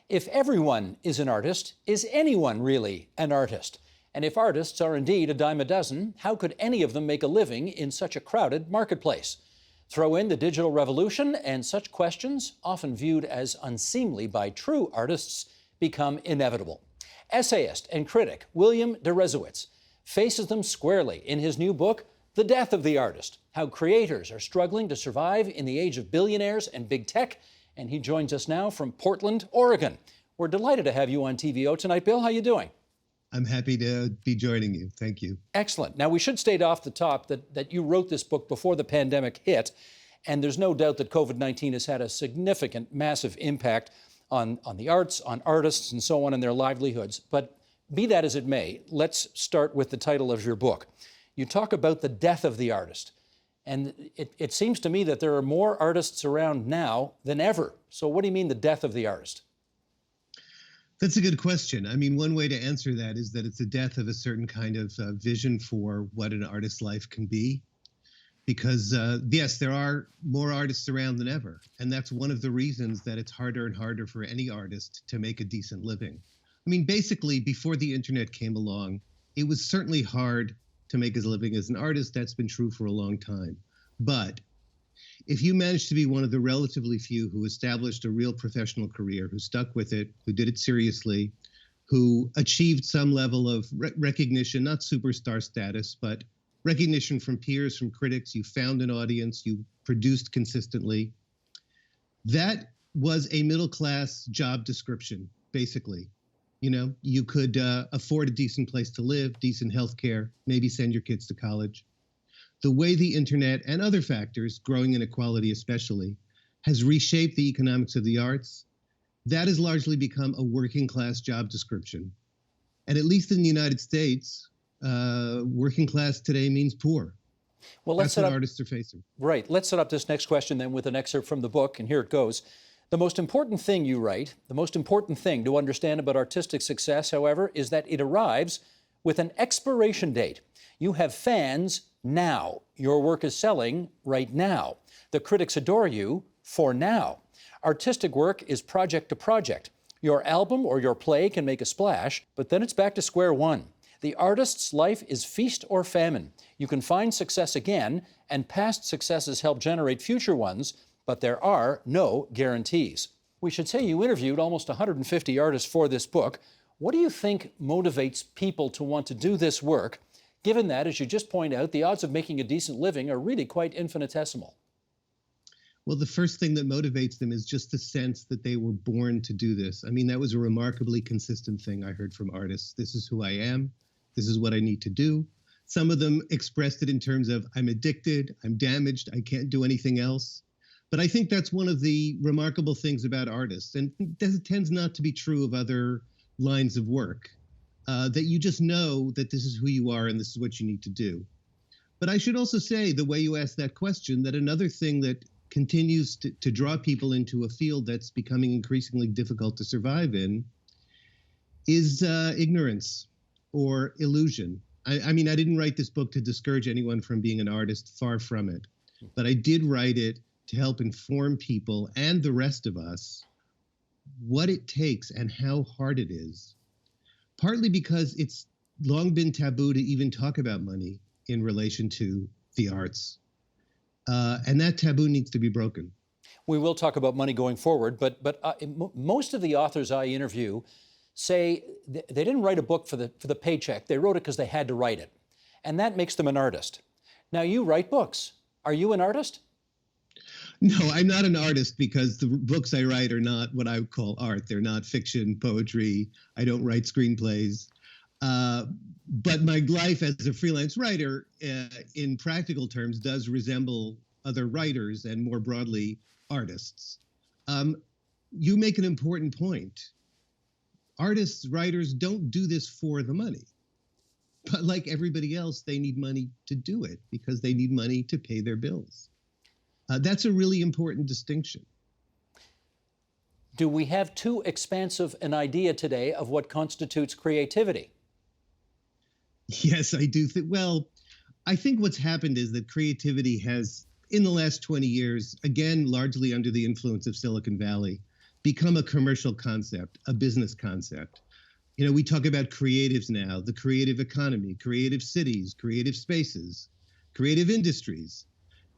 If everyone is an artist, is anyone really an artist? And if artists are indeed a dime a dozen, how could any of them make a living in such a crowded marketplace? Throw in the digital revolution, and such questions, often viewed as unseemly by true artists, become inevitable. Essayist and critic William Deresiewicz faces them squarely in his new book, The Death of the Artist: How Creators Are Struggling to Survive in the Age of Billionaires and Big Tech. And he joins us now from Portland, Oregon. We're delighted to have you on TVO tonight. Bill, how you doing? I'm happy to be joining you. Thank you. Excellent. Now, we should state off the top that you wrote this book before the pandemic hit, and there's no doubt that COVID-19 has had a significant, massive impact on the arts, on artists, and so on, and their livelihoods. But be that as it may, let's start with the title of your book. You talk about the death of the artist. And it seems to me that there are more artists around now than ever. So what do you mean, the death of the artist? That's a good question. I mean, one way to answer that is that it's the death of a certain kind of vision for what an artist's life can be. Because, yes, there are more artists around than ever. And that's one of the reasons that it's harder and harder for any artist to make a decent living. I mean, basically, before the internet came along, it was certainly hard to make his living as an artist. That's been true for a long time. But if you managed to be one of the relatively few who established a real professional career, who stuck with it, who did it seriously, who achieved some level of recognition, not superstar status, but recognition from peers, from critics, you found an audience, you produced consistently, that was a middle-class job description, basically. You know, you could afford a decent place to live, decent health care, maybe send your kids to college. The way the internet and other factors, growing inequality especially, has reshaped the economics of the arts, that has largely become a working class job description. And at least in the United States, working class today means poor. Well, that's what artists are facing. Right. Let's set up this next question then with an excerpt from the book, and here it goes. The most important thing, you write, the most important thing to understand about artistic success, however, is that it arrives with an expiration date. You have fans now. Your work is selling right now. The critics adore you for now. Artistic work is project to project. Your album or your play can make a splash, but then it's back to square one. The artist's life is feast or famine. You can find success again, and past successes help generate future ones, but there are no guarantees. We should say you interviewed almost 150 artists for this book. What do you think motivates people to want to do this work, given that, as you just point out, the odds of making a decent living are really quite infinitesimal? Well, the first thing that motivates them is just the sense that they were born to do this. I mean, that was a remarkably consistent thing I heard from artists. This is who I am. This is what I need to do. Some of them expressed it in terms of, I'm addicted, I'm damaged, I can't do anything else. But I think that's one of the remarkable things about artists, and it tends not to be true of other lines of work, that you just know that this is who you are and this is what you need to do. But I should also say, the way you asked that question, that another thing that continues to draw people into a field that's becoming increasingly difficult to survive in is ignorance or illusion. I mean, I didn't write this book to discourage anyone from being an artist, far from it. But I did write it to help inform people and the rest of us what it takes and how hard it is. Partly because it's long been taboo to even talk about money in relation to the arts. And that taboo needs to be broken. We will talk about money going forward, but most of the authors I interview say they didn't write a book for the paycheck. They wrote it because they had to write it. And that makes them an artist. Now, you write books. Are you an artist? No, I'm not an artist because the books I write are not what I would call art. They're not fiction, poetry. I don't write screenplays. But my life as a freelance writer, in practical terms, does resemble other writers and more broadly, artists. You make an important point. Artists, writers don't do this for the money. But like everybody else, they need money to do it because they need money to pay their bills. That's a really important distinction. Do we have too expansive an idea today of what constitutes creativity? Yes, I do think. Well, I think what's happened is that creativity has, in the last 20 years, again, largely under the influence of Silicon Valley, become a commercial concept, a business concept. You know, we talk about creatives now, the creative economy, creative cities, creative spaces, creative industries.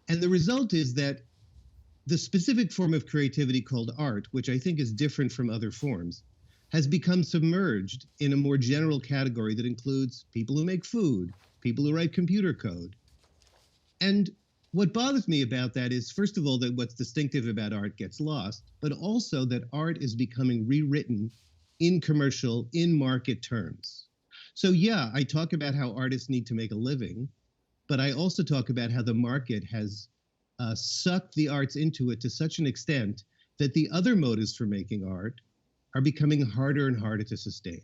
And the result is that the specific form of creativity called art, which I think is different from other forms, has become submerged in a more general category that includes people who make food, people who write computer code. And what bothers me about that is, first of all, that what's distinctive about art gets lost, but also that art is becoming rewritten in commercial, in market terms. So, yeah, I talk about how artists need to make a living, but I also talk about how the market has sucked the arts into it to such an extent that the other motives for making art are becoming harder and harder to sustain.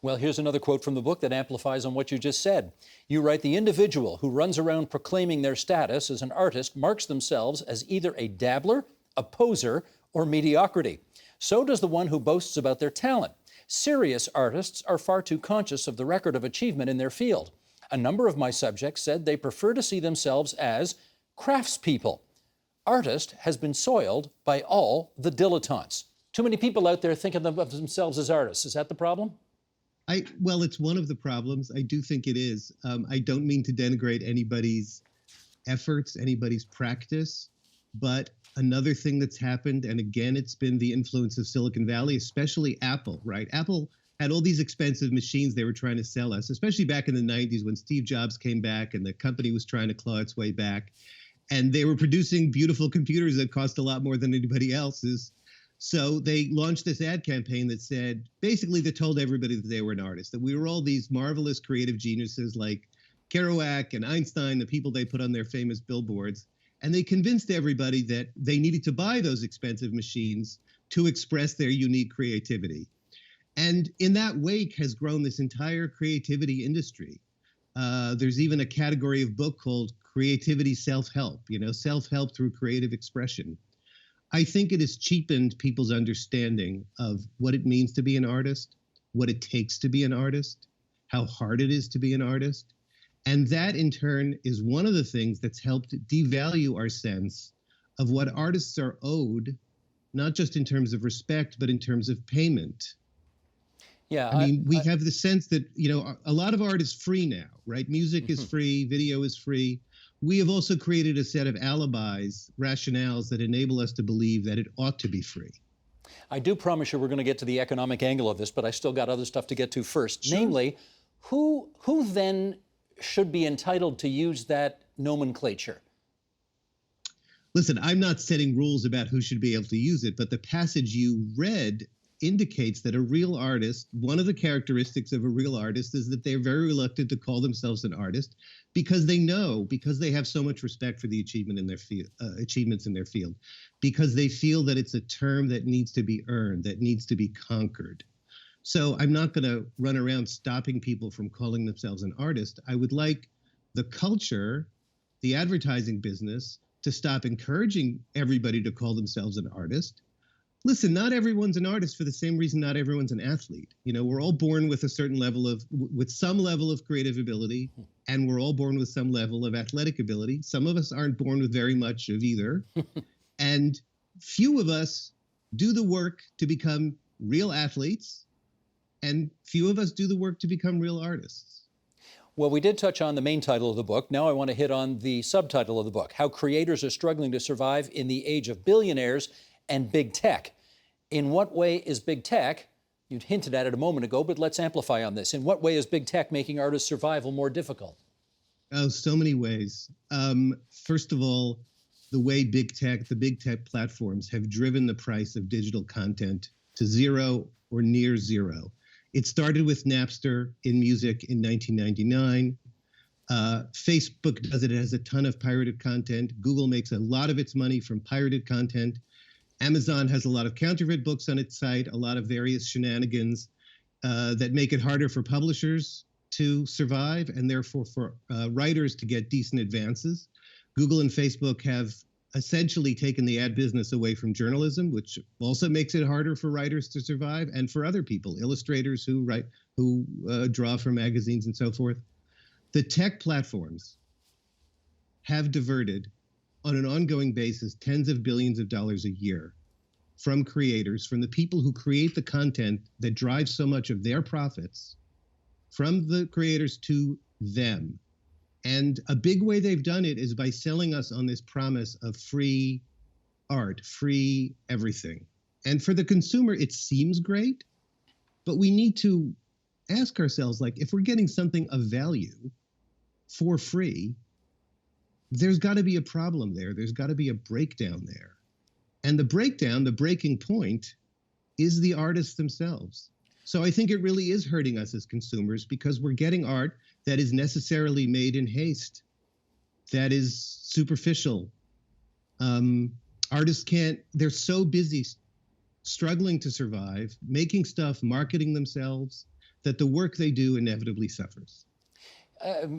Well, here's another quote from the book that amplifies on what you just said. You write, the individual who runs around proclaiming their status as an artist marks themselves as either a dabbler, a poser, or mediocrity. So does the one who boasts about their talent. Serious artists are far too conscious of the record of achievement in their field. A number of my subjects said they prefer to see themselves as craftspeople. Artist has been soiled by all the dilettantes. Too many people out there thinking of themselves as artists. Is that the problem? Well, it's one of the problems. I do think it is. I don't mean to denigrate anybody's efforts, anybody's practice, but another thing that's happened, and again, it's been the influence of Silicon Valley, especially Apple, right? Apple had all these expensive machines they were trying to sell us, especially back in the 90s when Steve Jobs came back and the company was trying to claw its way back. And they were producing beautiful computers that cost a lot more than anybody else's. So they launched this ad campaign that said, basically, they told everybody that they were an artist, that we were all these marvelous creative geniuses like Kerouac and Einstein, the people they put on their famous billboards. And they convinced everybody that they needed to buy those expensive machines to express their unique creativity. And in that wake has grown this entire creativity industry. There's even a category of book called Creativity Self-Help, self-help through creative expression. I think it has cheapened people's understanding of what it means to be an artist, what it takes to be an artist, how hard it is to be an artist. And that, in turn, is one of the things that's helped devalue our sense of what artists are owed, not just in terms of respect, but in terms of payment. Yeah, I mean, we have the sense that, a lot of art is free now, right? Music is free, video is free. We have also created a set of alibis, rationales that enable us to believe that it ought to be free. I do promise you we're going to get to the economic angle of this, but I still got other stuff to get to first. Sure. Namely, who then should be entitled to use that nomenclature? Listen, I'm not setting rules about who should be able to use it, but the passage you read indicates that a real artist, one of the characteristics of a real artist is that they're very reluctant to call themselves an artist because they have so much respect for the achievements in their field, because they feel that it's a term that needs to be earned, that needs to be conquered. So I'm not going to run around stopping people from calling themselves an artist. I would like the culture, the advertising business, to stop encouraging everybody to call themselves an artist. Listen, not everyone's an artist for the same reason not everyone's an athlete. We're all born with with some level of creative ability, and we're all born with some level of athletic ability. Some of us aren't born with very much of either. And few of us do the work to become real athletes, and few of us do the work to become real artists. Well, we did touch on the main title of the book. Now I want to hit on the subtitle of the book, How Creators Are Struggling to Survive in the Age of Billionaires and Big Tech. In what way is big tech, you'd hinted at it a moment ago, but let's amplify on this. In what way is big tech making artists' survival more difficult? Oh, so many ways. First of all, the way the big tech platforms have driven the price of digital content to zero or near zero. It started with Napster in music in 1999. Facebook does it. It has a ton of pirated content. Google makes a lot of its money from pirated content. Amazon has a lot of counterfeit books on its site, a lot of various shenanigans that make it harder for publishers to survive and therefore for writers to get decent advances. Google and Facebook have essentially taken the ad business away from journalism, which also makes it harder for writers to survive, and for other people, illustrators who draw for magazines and so forth. The tech platforms have diverted on an ongoing basis tens of billions of dollars a year from creators, from the people who create the content that drives so much of their profits, from the creators to them. And a big way they've done it is by selling us on this promise of free art, free everything. And for the consumer, it seems great, but we need to ask ourselves, like, if we're getting something of value for free, there's got to be a problem there. There's got to be a breakdown there. And the breakdown, the breaking point, is the artists themselves. So I think it really is hurting us as consumers because we're getting art that is necessarily made in haste, that is superficial. Artists can't, they're so busy struggling to survive, making stuff, marketing themselves, that the work they do inevitably suffers.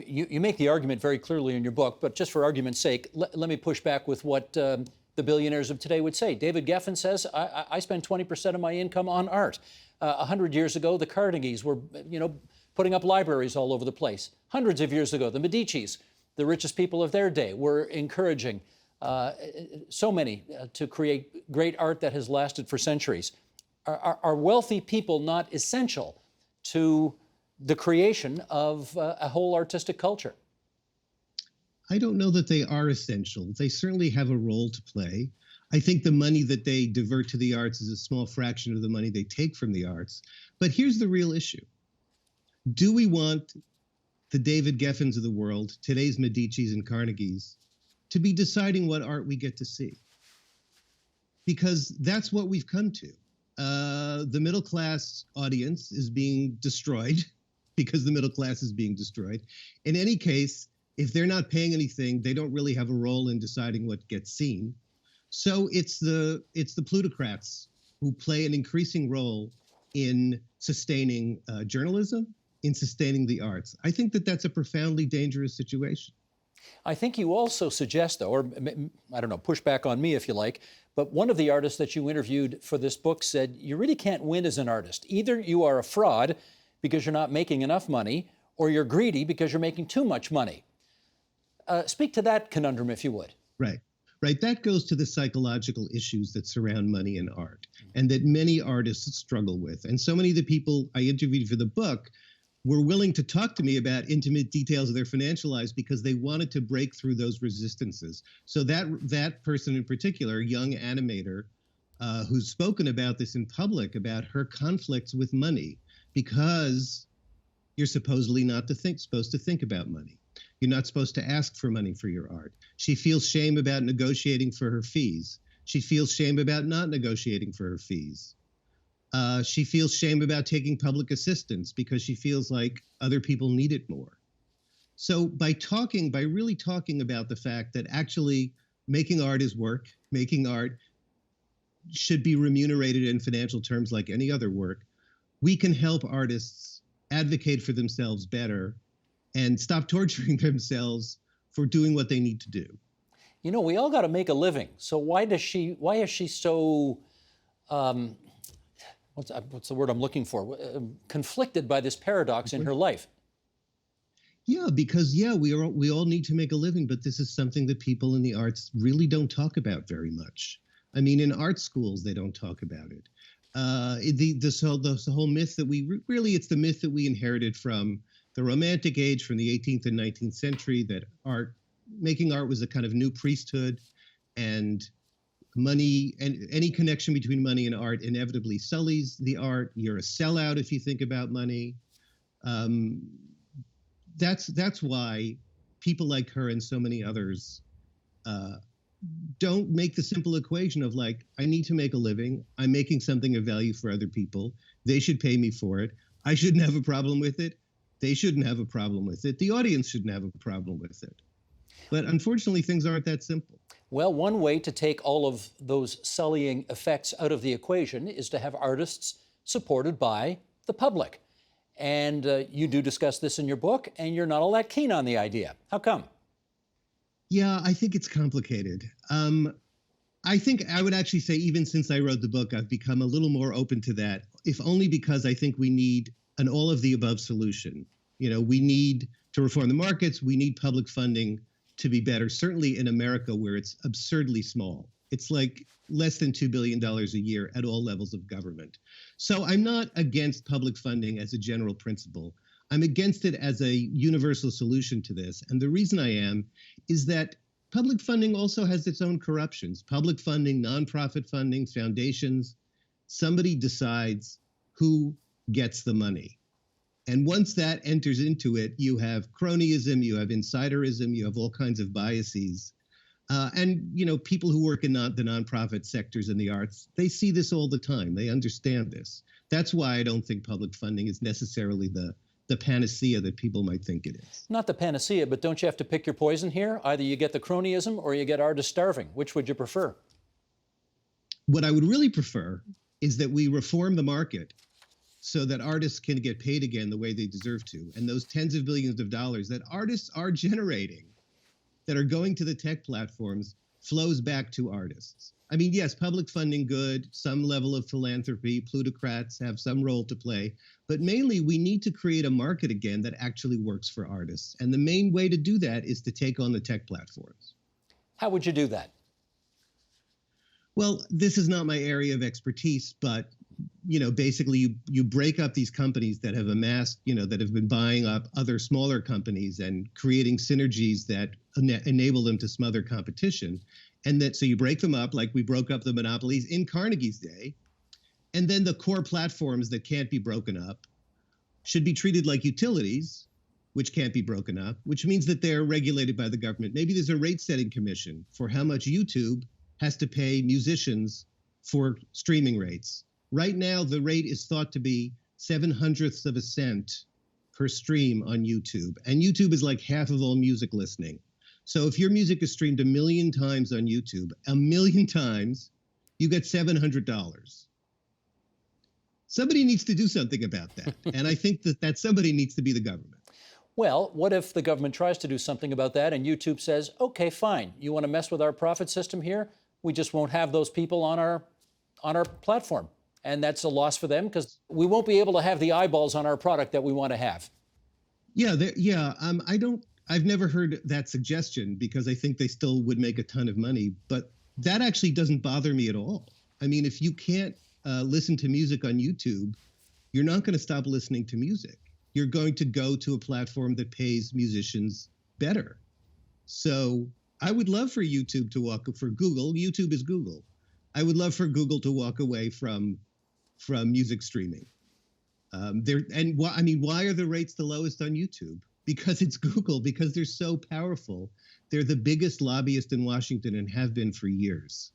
You make the argument very clearly in your book, but just for argument's sake, let me push back with what the billionaires of today would say. David Geffen says, I spend 20% of my income on art. 100 years ago, the Carnegies were, putting up libraries all over the place. Hundreds of years ago, the Medicis, the richest people of their day, were encouraging so many to create great art that has lasted for centuries. Are wealthy people not essential to the creation of a whole artistic culture? I don't know that they are essential. They certainly have a role to play. I think the money that they divert to the arts is a small fraction of the money they take from the arts. But here's the real issue. Do we want the David Geffens of the world, today's Medicis and Carnegies, to be deciding what art we get to see? Because that's what we've come to. The middle class audience is being destroyed because the middle class is being destroyed. In any case, if they're not paying anything, they don't really have a role in deciding what gets seen. So it's the plutocrats who play an increasing role in sustaining journalism, in sustaining the arts. I think that that's a profoundly dangerous situation. I think you also suggest, though, or I don't know, push back on me if you like, but one of the artists that you interviewed for this book said, you really can't win as an artist. Either you are a fraud because you're not making enough money, or you're greedy because you're making too much money. Speak to that conundrum, if you would. Right. Right. That goes to the psychological issues that surround money and art, and that many artists struggle with. And so many of the people I interviewed for the book were willing to talk to me about intimate details of their financial lives because they wanted to break through those resistances. So that person in particular, young animator, who's spoken about this in public, about her conflicts with money, because you're supposedly not supposed to think about money. You're not supposed to ask for money for your art. She feels shame about negotiating for her fees. She feels shame about not negotiating for her fees. She feels shame about taking public assistance because she feels like other people need it more. So by really talking about the fact that actually making art is work, making art should be remunerated in financial terms like any other work, we can help artists advocate for themselves better and stop torturing themselves for doing what they need to do. We all got to make a living. So why is she so, what's the word I'm looking for? Conflicted by this paradox in her life? Yeah, because we all need to make a living, but this is something that people in the arts really don't talk about very much. I mean, in art schools, they don't talk about it. This whole myth that it's the myth that we inherited from the Romantic age, from the 18th and 19th century, that making art was a kind of new priesthood, and money and any connection between money and art inevitably sullies the art. You're a sellout if you think about money. That's why people like her and so many others don't make the simple equation of like, I need to make a living. I'm making something of value for other people. They should pay me for it. I shouldn't have a problem with it. They shouldn't have a problem with it. The audience shouldn't have a problem with it. But unfortunately, things aren't that simple. Well, one way to take all of those sullying effects out of the equation is to have artists supported by the public. And you do discuss this in your book, and you're not all that keen on the idea. How come? Yeah, I think it's complicated. I think I would actually say even since I wrote the book, I've become a little more open to that, if only because I think we need an all-of-the-above solution. We need to reform the markets. We need public funding to be better, certainly in America where it's absurdly small. It's like less than $2 billion a year at all levels of government. So I'm not against public funding as a general principle. I'm against it as a universal solution to this. And the reason I am is that public funding also has its own corruptions. Public funding, nonprofit funding, foundations, somebody decides who gets the money. And once that enters into it, you have cronyism, you have insiderism, you have all kinds of biases. And people who work in the nonprofit sectors and the arts, they see this all the time. They understand this. That's why I don't think public funding is necessarily the panacea that people might think it is. Not the panacea, but don't you have to pick your poison here? Either you get the cronyism or you get artists starving. Which would you prefer? What I would really prefer is that we reform the market so that artists can get paid again the way they deserve to. And those tens of billions of dollars that artists are generating that are going to the tech platforms flows back to artists. I mean, yes, public funding good, some level of philanthropy, plutocrats have some role to play, but mainly we need to create a market again that actually works for artists. And the main way to do that is to take on the tech platforms. How would you do that? Well, this is not my area of expertise, but basically you break up these companies that have amassed, that have been buying up other smaller companies and creating synergies that enable them to smother competition. And so you break them up like we broke up the monopolies in Carnegie's day. And then the core platforms that can't be broken up should be treated like utilities, which can't be broken up, which means that they're regulated by the government. Maybe there's a rate setting commission for how much YouTube has to pay musicians for streaming rates. Right now, the rate is thought to be 0.07 of a cent per stream on YouTube. And YouTube is like half of all music listening. So if your music is streamed 1 million times on YouTube, 1 million times, you get $700. Somebody needs to do something about that. And I think that somebody needs to be the government. Well, what if the government tries to do something about that and YouTube says, okay, fine, you want to mess with our profit system here? We just won't have those people on our platform. And that's a loss for them because we won't be able to have the eyeballs on our product that we want to have. I've never heard that suggestion because I think they still would make a ton of money, but that actually doesn't bother me at all. I mean, if you can't listen to music on YouTube, you're not going to stop listening to music. You're going to go to a platform that pays musicians better. So I would love for YouTube to for Google. YouTube is Google. I would love for Google to walk away from music streaming. Why are the rates the lowest on YouTube? Because it's Google, because they're so powerful. They're the biggest lobbyist in Washington and have been for years.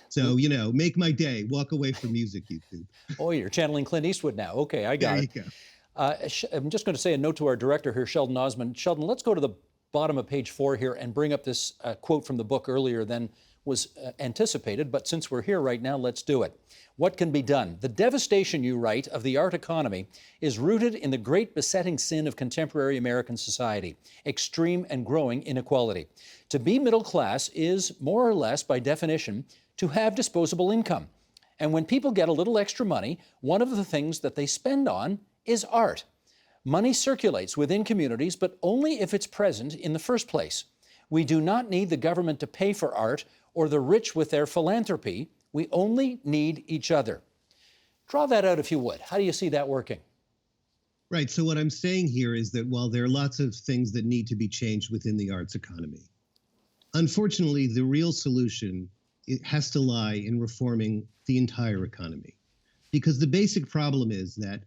So, make my day. Walk away from music, YouTube. Oh, you're channeling Clint Eastwood now. Okay, I got it. There you go. I'm just going to say a note to our director here, Sheldon Osmond. Sheldon, let's go to the bottom of page 4 here and bring up this quote from the book earlier than was anticipated, but since we're here right now, let's do it. What can be done? The devastation, you write, of the art economy is rooted in the great besetting sin of contemporary American society, extreme and growing inequality. To be middle class is, more or less by definition, to have disposable income. And when people get a little extra money, one of the things that they spend on is art. Money circulates within communities, but only if it's present in the first place. We do not need the government to pay for art or the rich with their philanthropy. We only need each other. Draw that out if you would. How do you see that working? Right. So what I'm saying here is that while there are lots of things that need to be changed within the arts economy, unfortunately, the real solution has to lie in reforming the entire economy. Because the basic problem is that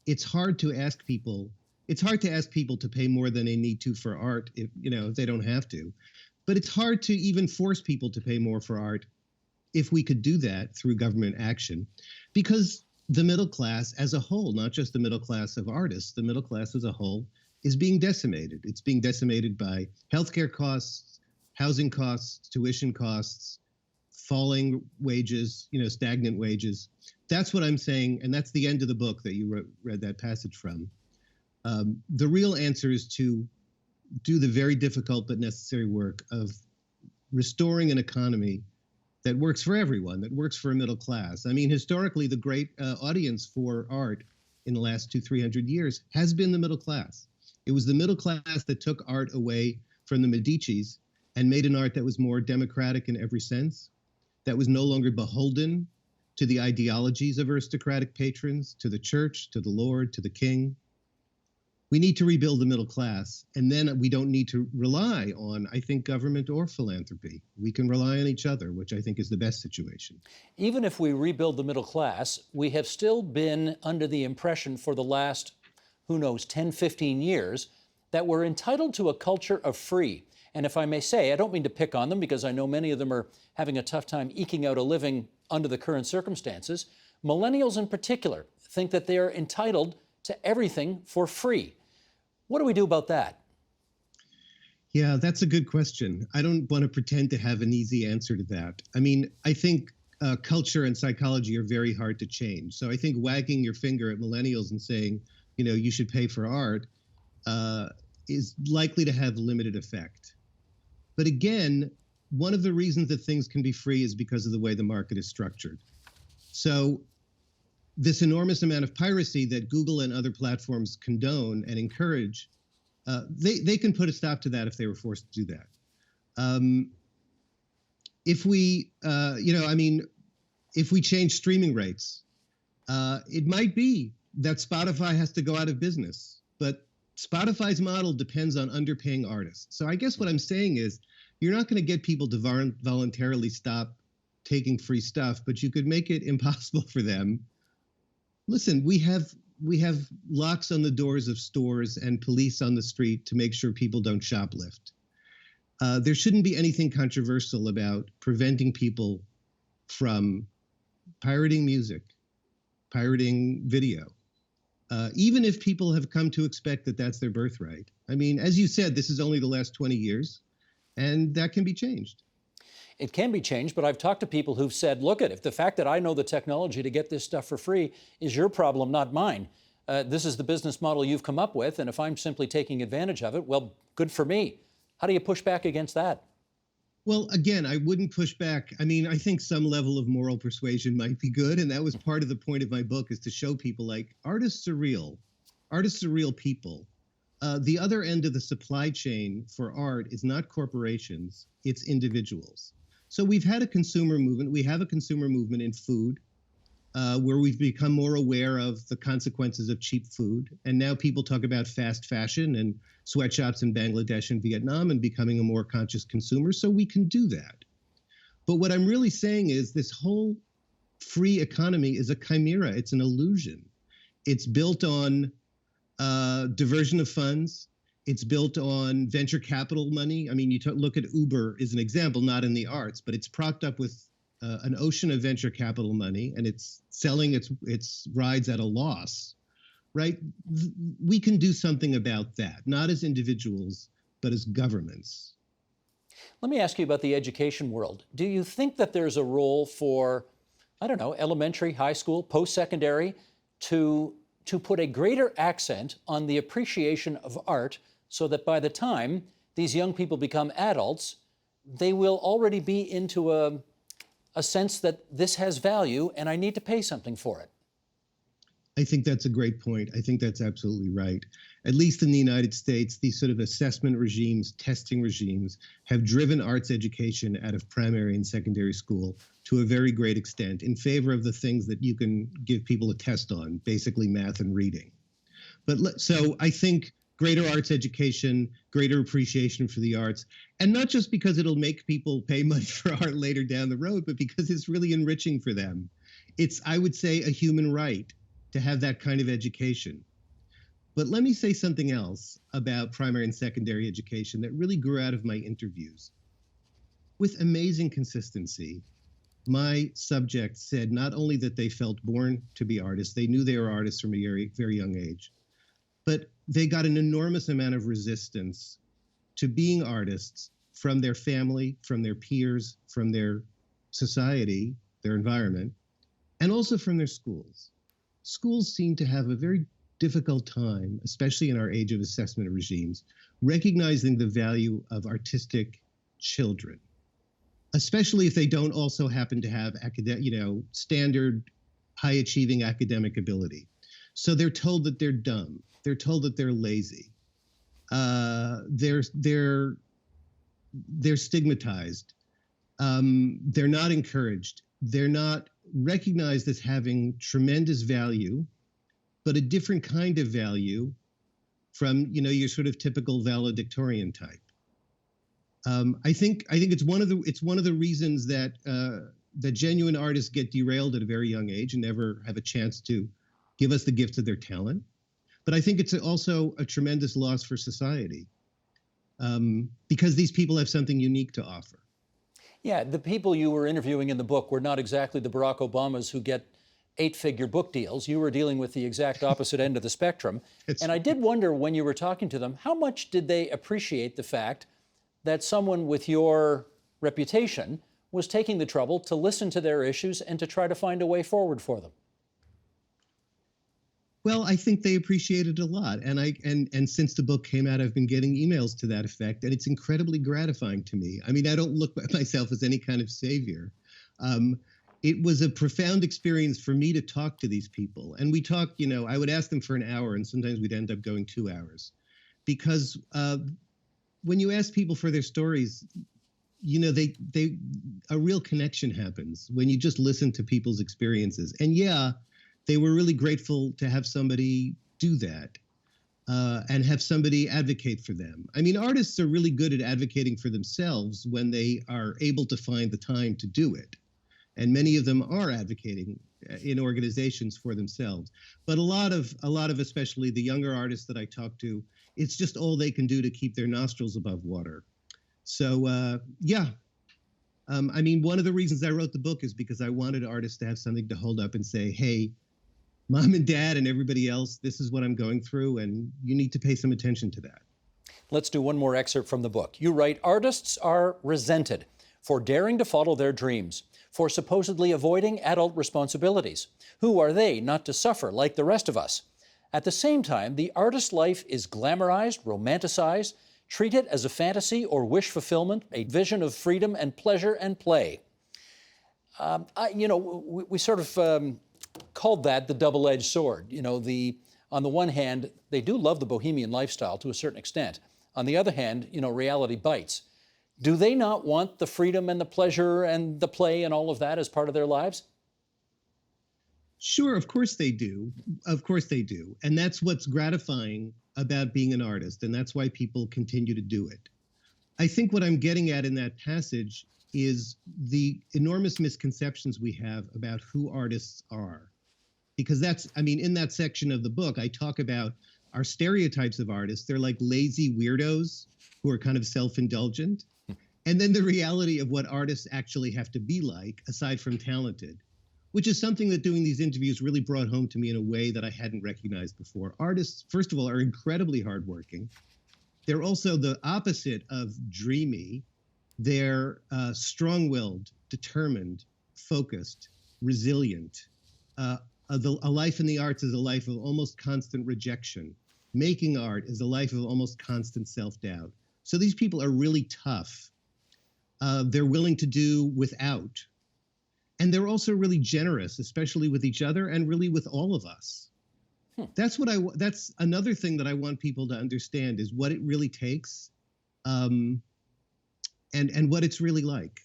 it's hard to ask people to pay more than they need to for art if they don't have to. But it's hard to even force people to pay more for art if we could do that through government action, because the middle class as a whole, not just the middle class of artists, the middle class as a whole is being decimated. It's being decimated by healthcare costs, housing costs, tuition costs, falling wages, stagnant wages. That's what I'm saying, and that's the end of the book that you read that passage from. The real answer is to do the very difficult but necessary work of restoring an economy that works for everyone, that works for a middle class. I mean, historically, the great audience for art in the last 200-300 years has been the middle class. It was the middle class that took art away from the Medicis and made an art that was more democratic in every sense, that was no longer beholden to the ideologies of aristocratic patrons, to the church, to the Lord, to the king. We need to rebuild the middle class, and then we don't need to rely on, I think, government or philanthropy. We can rely on each other, which I think is the best situation. Even if we rebuild the middle class, we have still been under the impression for the last, who knows, 10, 15 years, that we're entitled to a culture of free. And if I may say, I don't mean to pick on them because I know many of them are having a tough time eking out a living under the current circumstances. Millennials in particular think that they are entitled to everything for free. What do we do about that? Yeah, that's a good question. I don't want to pretend to have an easy answer to that. I mean, I think culture and psychology are very hard to change. So I think wagging your finger at millennials and saying, you should pay for art is likely to have limited effect. But again, one of the reasons that things can be free is because of the way the market is structured. So this enormous amount of piracy that Google and other platforms condone and encourage, they can put a stop to that if they were forced to do that. If we, if we change streaming rates, it might be that Spotify has to go out of business, but Spotify's model depends on underpaying artists. So I guess what I'm saying is you're not going to get people to voluntarily stop taking free stuff, but you could make it impossible for them. Listen, we have locks on the doors of stores and police on the street to make sure people don't shoplift. There shouldn't be anything controversial about preventing people from pirating music, pirating video, even if people have come to expect that that's their birthright. I mean, as you said, this is only the last 20 years, and that can be changed. It can be changed, but I've talked to people who've said, look, if the fact that I know the technology to get this stuff for free is your problem, not mine. This is the business model you've come up with, and if I'm simply taking advantage of it, well, good for me. How do you push back against that? Well, again, I wouldn't push back. I mean, I think some level of moral persuasion might be good, and that was part of the point of my book, is to show people, like, artists are real. Artists are real people. The other end of the supply chain for art is not corporations, it's individuals. So we've had a consumer movement. We have a consumer movement in food, where we've become more aware of the consequences of cheap food. And now people talk about fast fashion and sweatshops in Bangladesh and Vietnam and becoming a more conscious consumer. So we can do that. But what I'm really saying is this whole free economy is a chimera. It's an illusion. It's built on diversion of funds. It's built on venture capital money. I mean, you look at Uber as an example, not in the arts, but it's propped up with an ocean of venture capital money, and it's selling its rides at a loss, right? We can do something about that, not as individuals, but as governments. Let me ask you about the education world. Do you think that there's a role for, I don't know, elementary, high school, post-secondary, to put a greater accent on the appreciation of art so that by the time these young people become adults, they will already be into a sense that this has value and I need to pay something for it? I think that's a great point. I think that's absolutely right. At least in the United States, these sort of assessment regimes, testing regimes, have driven arts education out of primary and secondary school to a very great extent in favor of the things that you can give people a test on, basically math and reading. So I think greater arts education, greater appreciation for the arts, and not just because it'll make people pay money for art later down the road, but because it's really enriching for them. It's, I would say, a human right to have that kind of education. But let me say something else about primary and secondary education that really grew out of my interviews. With amazing consistency, my subjects said not only that they felt born to be artists, they knew they were artists from a very, very young age, but they got an enormous amount of resistance to being artists from their family, from their peers, from their society, their environment, and also from their schools. Schools seem to have a very difficult time, especially in our age of assessment regimes, recognizing the value of artistic children, especially if they don't also happen to have standard high-achieving academic ability. So they're told that they're dumb. They're told that they're lazy. They're they're stigmatized. They're not encouraged. They're not recognized as having tremendous value, but a different kind of value from, your sort of typical valedictorian type. I think it's one of the reasons that that genuine artists get derailed at a very young age and never have a chance to give us the gift of their talent. But I think it's also a tremendous loss for society, because these people have something unique to offer. Yeah, the people you were interviewing in the book were not exactly the Barack Obamas who get 8-figure book deals. You were dealing with the exact opposite end of the spectrum. And I did wonder, when you were talking to them, how much did they appreciate the fact that someone with your reputation was taking the trouble to listen to their issues and to try to find a way forward for them? Well, I think they appreciate it a lot. And since the book came out, I've been getting emails to that effect, and it's incredibly gratifying to me. I mean, I don't look at myself as any kind of savior. It was a profound experience for me to talk to these people. And we talked, I would ask them for an hour, and sometimes we'd end up going 2 hours. Because when you ask people for their stories, a real connection happens when you just listen to people's experiences. And yeah, they were really grateful to have somebody do that, and have somebody advocate for them. I mean, artists are really good at advocating for themselves when they are able to find the time to do it. And many of them are advocating in organizations for themselves. But a lot of especially the younger artists that I talk to, it's just all they can do to keep their nostrils above water. So, yeah. I mean, one of the reasons I wrote the book is because I wanted artists to have something to hold up and say, hey, Mom and Dad and everybody else, this is what I'm going through, and you need to pay some attention to that. Let's do one more excerpt from the book. You write, artists are resented for daring to follow their dreams, for supposedly avoiding adult responsibilities. Who are they not to suffer like the rest of us? At the same time, the artist's life is glamorized, romanticized, treated as a fantasy or wish fulfillment, a vision of freedom and pleasure and play. We sort of called that the double-edged sword. On the one hand, they do love the bohemian lifestyle to a certain extent. On the other hand, reality bites. Do they not want the freedom and the pleasure and the play and all of that as part of their lives? Sure, of course they do. Of course they do. And that's what's gratifying about being an artist, and that's why people continue to do it. I think what I'm getting at in that passage is the enormous misconceptions we have about who artists are. Because in that section of the book, I talk about our stereotypes of artists. They're like lazy weirdos who are kind of self-indulgent. And then the reality of what artists actually have to be like, aside from talented, which is something that doing these interviews really brought home to me in a way that I hadn't recognized before. Artists, first of all, are incredibly hardworking. They're also the opposite of dreamy. They're strong-willed, determined, focused, resilient. A life in the arts is a life of almost constant rejection. Making art is a life of almost constant self-doubt. So these people are really tough. They're willing to do without. And they're also really generous, especially with each other and really with all of us. That's another thing that I want people to understand, is what it really takes, and what it's really like.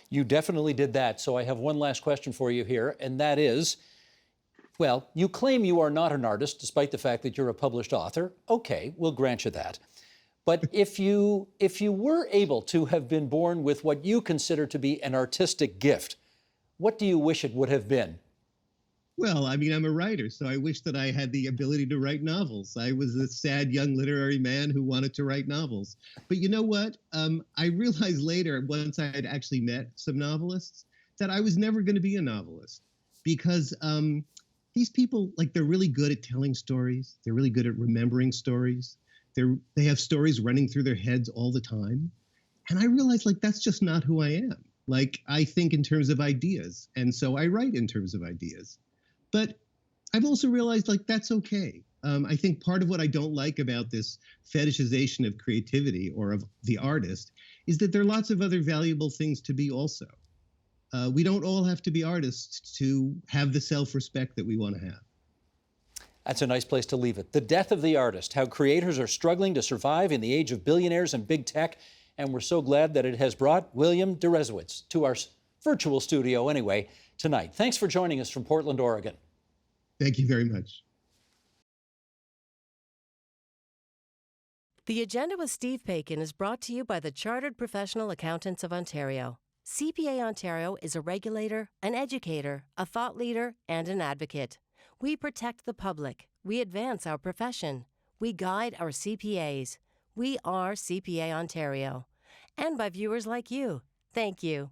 You definitely did that. So I have one last question for you here, and that is, well, you claim you are not an artist, despite the fact that you're a published author. Okay, we'll grant you that. But if you were able to have been born with what you consider to be an artistic gift, what do you wish it would have been? Well, I'm a writer, so I wish that I had the ability to write novels. I was a sad young literary man who wanted to write novels. But you know what? I realized later, once I had actually met some novelists, that I was never going to be a novelist, because these people, they're really good at telling stories. They're really good at remembering stories. They have stories running through their heads all the time. And I realized, that's just not who I am. I think in terms of ideas. And so I write in terms of ideas. But I've also realized, that's okay. I think part of what I don't like about this fetishization of creativity or of the artist is that there are lots of other valuable things to be also. We don't all have to be artists to have the self-respect that we want to have. That's a nice place to leave it. The Death of the Artist, How Creators Are Struggling to Survive in the Age of Billionaires and Big Tech, And we're so glad that it has brought William Deresiewicz to our virtual studio anyway tonight. Thanks for joining us from Portland, Oregon. Thank you very much. The Agenda with Steve Paikin is brought to you by the Chartered Professional Accountants of Ontario. CPA Ontario is a regulator, an educator, a thought leader, and an advocate. We protect the public. We advance our profession. We guide our CPAs. We are CPA Ontario. And by viewers like you. Thank you.